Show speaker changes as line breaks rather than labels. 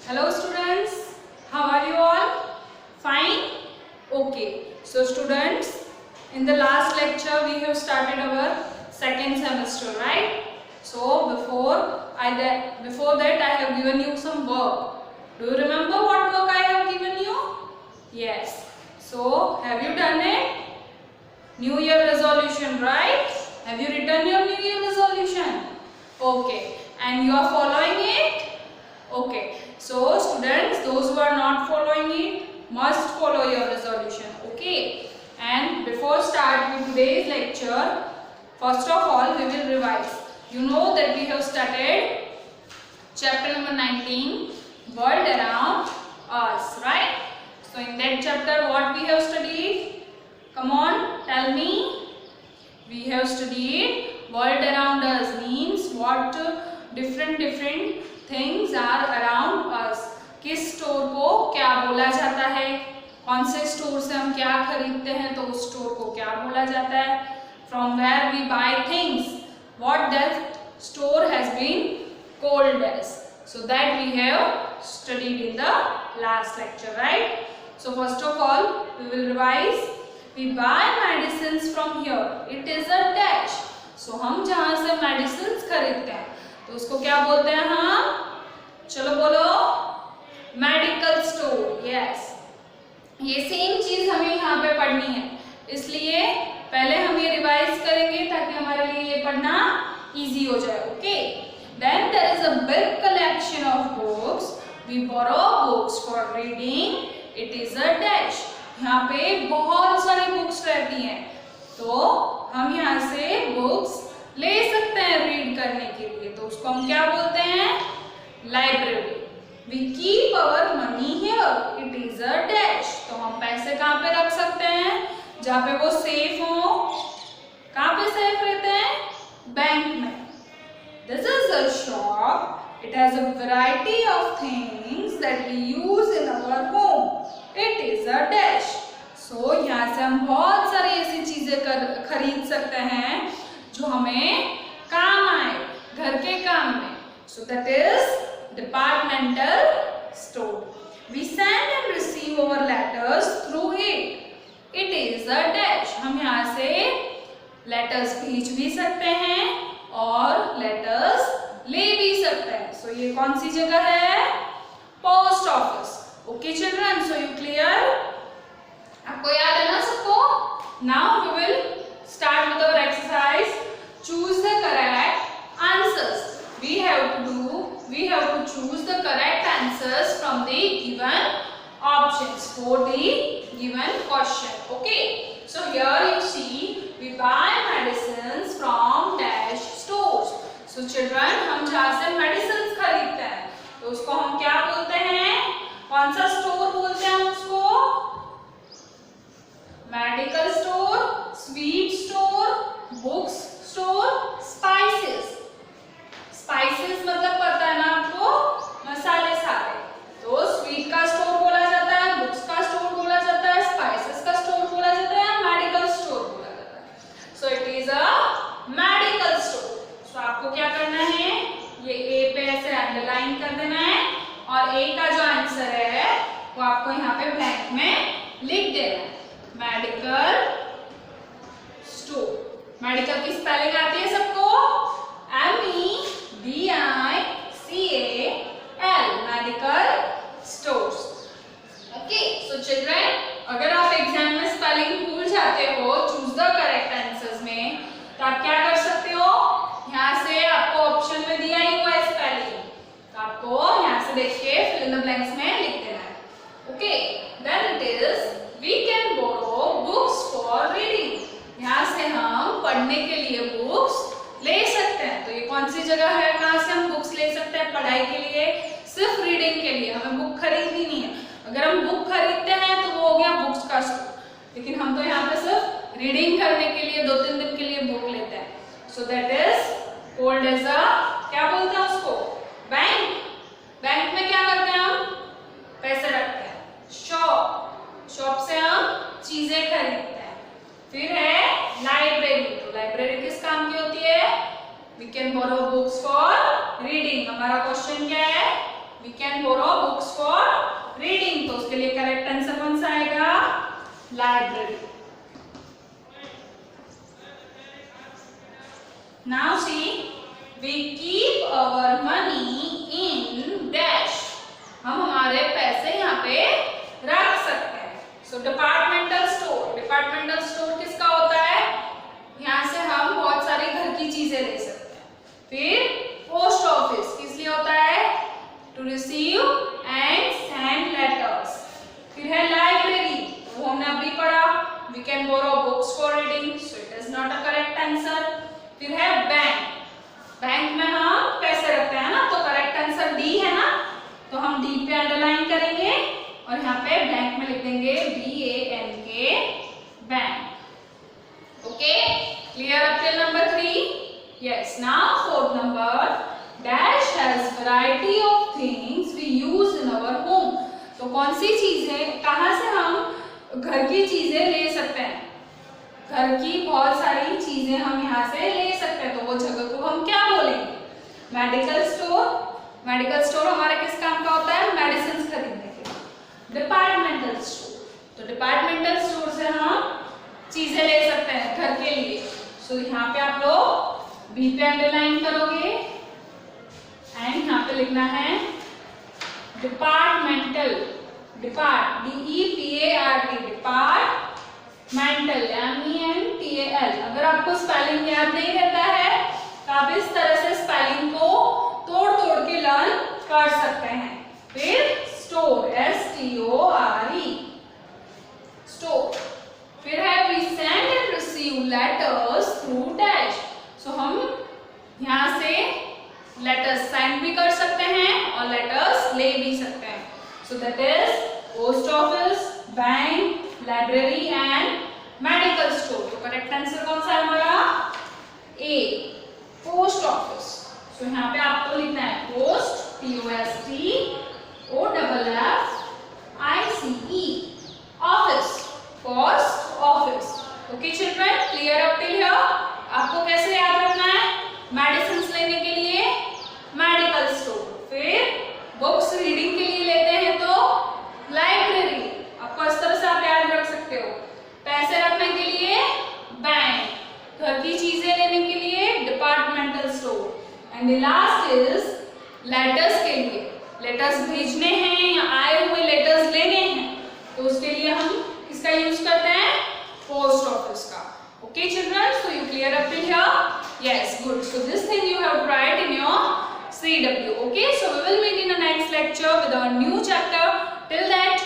Hello students, how are you all? Fine? Okay. So students, in the last lecture we have started our second semester, right? So before that I have given you some work. Do you remember what work I have given you? Yes. So have you done it? New Year resolution, right? Have you written your New Year resolution? Okay. And you are following it? Okay. So students, those who are not following it must follow your resolution. Okay. And before start with today's lecture, first of all we will revise. You know that we have started chapter number 19, World Around Us, right? So in that chapter what we have studied? Come on, tell me. We have studied world around us means what different things are around us. किस store को क्या बोला जाता है, कौन से store से हम क्या खरीदते हैं तो उस स्टोर को क्या बोला जाता है. From where we buy things, what that store has been called as. So that we have studied in the last lecture, right? So first of all we will revise. We buy medicines from here. It is a dash. So हम जहाँ से medicines खरीदते हैं तो उसको क्या बोलते हैं हम? चलो बोलो. Medical store. यस, ये सेम चीज हमें यहाँ पे पढ़नी है, इसलिए पहले हम ये रिवाइज करेंगे ताकि हमारे लिए ये पढ़ना इजी हो जाए. Okay. Then there is a big collection of books. We borrow books for reading. It is a dash. यहाँ पे बहुत सारी बुक्स रहती हैं तो हम यहाँ से बुक्स ले सकते हैं रीड करने के लिए, तो उसको हम क्या बोलते हैं? Library. We keep our money here. It is a dash. तो हम पैसे कहाँ पे रख सकते हैं? जहाँ पे वो सेफ हो. कहाँ पे सेफ रहते हैं? बैंक में. This is a shop. It has a variety of things that we use in our home. It is a dash. So यहाँ से हम बहुत सारी ऐसी चीजें खरीद सकते हैं जो हमें काम आए घर के काम में. So that is departmental store. We send and receive our letters through it. It is a dash. हम यहाँ से लेटर्स भेज भी सकते हैं और लेटर्स ले भी सकते हैं. सो ये कौन सी जगह है? Post office. Okay children, so you clear? आपको याद है ना सबको? Now we will start with our exercise. Choose the correct answers. We have to choose the correct answers from the given options for the given question. Okay. So here you see we buy medicines from dash stores. So children, हम जहाँ से medicines खरीदते हैं तो उसको हम क्या बोलते हैं? कौन सा स्टोर बोलते हैं उसको? Medical store, sweet store, books store, spices. Spices मतलब पता है ना आपको? मसाले सारे. तो स्वीट का स्टोर बोला जाता है, बुक्स का स्टोर बोला जाता है, स्पाइसेस का स्टोर बोला जाता है, मेडिकल स्टोर बोला जाता है. So it is a medical store. So आपको क्या करना है? ये ए पे ऐसे अंडरलाइन कर देना है और ए का जो आंसर है वो आपको यहाँ पे ब्लैंक में लिख देना है. Medical store. मेडिकल की स्पेलिंग आती है सबको? MEDICAL. Medical stores. Okay. So children, अगर आप एग्जाम में स्पेलिंग भूल जाते हो चूज द करेक्ट आंसर्स में तो आप क्या कर सकते हो? यहाँ से आपको ऑप्शन में दिया ही हुआ है स्पेलिंग, आपको यहाँ से देख के फिल इन द ब्लैंक्स में लिख देना है. Okay. Then it is we can borrow books for reading. यहाँ से हम पढ़ने के लिए बुक्स ले सकते हैं. तो ये कौन सी जगह है? कहाँ से हम बुक्स ले सकते हैं पढ़ाई के लिए? सिर्फ रीडिंग के लिए. हमें बुक खरीदनी नहीं है. अगर हम बुक खरीदते हैं तो वो हो गया बुक्स का स्टोर, लेकिन हम तो यहाँ पे सिर्फ रीडिंग करने के लिए 2-3 दिन के लिए बुक लेते हैं. So that is called as a, क्या बोलते हैं उसको? बैंक. बैंक में क्या करते हैं हम? पैसे रखते हैं. शॉप. शॉप से हम चीजें खरीदते हैं. फिर है लाइब्रेरी. तो लाइब्रेरी किस काम की होती है? We can borrow books for reading. हमारा क्वेश्चन क्या है? We can borrow books लिए करेक्ट आंसर कौन सा आएगा? Library. Now see, we keep our money in dash. हम हमारे पैसे यहाँ पे रख सकते हैं। So departmental store, departmental store किसका होता है? यहाँ से हम बहुत सारी घर की चीजें ले सकते हैं। फिर पोस्ट ऑफिस किस लिए होता है? To receive and send letters. फिर है लाइब्रेरी, वो हमने अभी पढ़ा, we can borrow books for reading, so it is not a correct answer. फिर है बैंक, बैंक में हम पैसे रखते हैं ना, तो करेक्ट आंसर डी है ना, तो हम डी पे अंडरलाइन करेंगे और यहाँ पे बैंक में लिख देंगे BANK, bank. Okay, clear up till number 3? Yes, now fourth number, dash has variety of things we use in our home. तो कौन सी चीजें, कहाँ से हम घर की चीजें ले सकते हैं? घर की बहुत सारी चीजें हम यहाँ से ले सकते हैं, तो वो जगह को हम क्या बोलेंगे? मेडिकल स्टोर, मेडिकल स्टोर हमारे किस काम का होता है? मेडिसिन खरीदने के लिए। डिपार्टमेंटल स्टोर, तो डिपार्टमेंटल स्टोर से हम चीजें ले सकते हैं घर के लिए। सो यहाँ पे आप लोग बी पे अंडरलाइन करोगे एंड यहाँ पे लिखना है departmental, depart DEPART, depart mental MENTAL। अगर आपको स्पेलिंग याद नहीं रहता है तो आप इस तरह से स्पेलिंग को तोड़ तोड़ के लर्न कर सकते हैं। फिर स्टोर STORE, स्टोर। फिर है we send and receive letters through dash. So हम यहाँ से लेटर्स सेंड भी कर सकते हैं और लेटर्स ले भी सकते हैं। So that is post office, bank, library and medical store. तो करेक्ट आंसर कौन सा है हमारा? ए, पोस्ट ऑफिस। सो यहाँ पे आपको लिखना है post, POSTOFFICE, office, post office. Okay children, clear up till here? आपको कैसे याद रखना है? मेडिसिन लेने के लिए मेडिकल स्टोर, फिर बुक्स रीडिंग के लिए लेते हैं तो लाइब्रेरी, आपको इस तरह से आप याद रख सकते हो। पैसे रखने के लिए बैंक, घर की चीजें लेने के लिए departmental store, and the last is letters के लिए, लेटर्स भेजने हैं या आए हुए लेटर्स लेने हैं तो उसके लिए हम किसका यूज करते हैं? पोस्ट ऑफिस का। Okay children, so you clear up till here? Yes, good. So this thing you have tried in your CW. Okay, so we will meet in the next lecture with our new chapter. Till then,